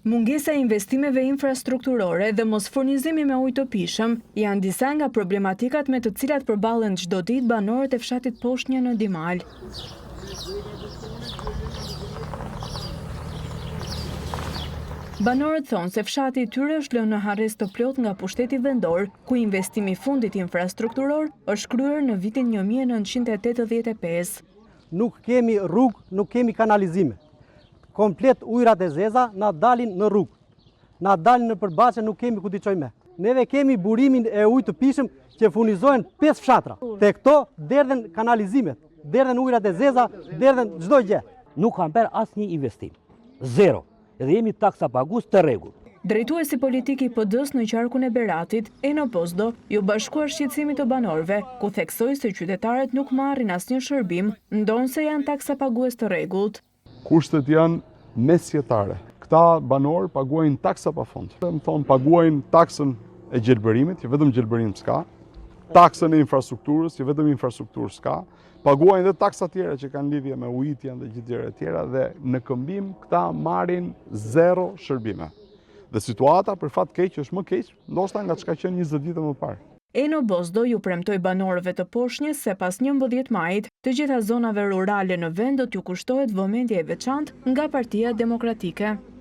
Mungesa e investimeve infrastrukturore dhe mos furnizimi me ujë të pishëm janë disa nga problematikat me të cilat përballen çdo ditë banorët e fshatit Poshnjë në Dimal. Banorët thonë se fshati i tyre është lënë në harres të plot nga pushteti vendor, ku investimi i fundit infrastrukturor është kryer në vitin 1985. Nuk kemi rrugë, nuk kemi kanalizime. Komplet ujrat e zeza na dalin në rrugë. Na dalin në përbashkë, nuk kemi ku t'i çojmë. Neve kemi burimin e ujit të pishëm që furnizohen 5 fshatra. Te këto derdhen kanalizimet, derdhen ujrat e zeza, derdhen çdo gjë. Nuk kam bërë asnjë investim. Zero. Edhe jemi taksa pagues të rregullt. Drejtuesi politik i PD-s në qarkun e Beratit, Eno Bozdo, ju bashkuar shqetësimit të banorëve, ku theksoi se qytetarët nuk marrin asnjë shërbim, ndonse janë taksa pagues të rregullt. Kushtet janë mesjetare. Këta banorë paguajnë taksa pafund. Më thonë paguajnë taksën e gjelbërimit, që vetëm gjelbërim s'ka, taksën e infrastrukturës, që vetëm infrastrukturë s'ka, paguajnë dhe taksa tjera që kanë lidhje me ujitjen dhe gjithë gjëra tjera dhe në këmbim këta marrin zero shërbime. Dhe situata për fat keq është më keq, ndoshta nga çka qenë 20 vite më parë. Eno Bozdo ju premtoi banorëve të Poshnjës se pas 11 majit, të gjitha zonave rurale në vend do t'ju kushtohet vëmendje e veçantë nga Partia Demokratike.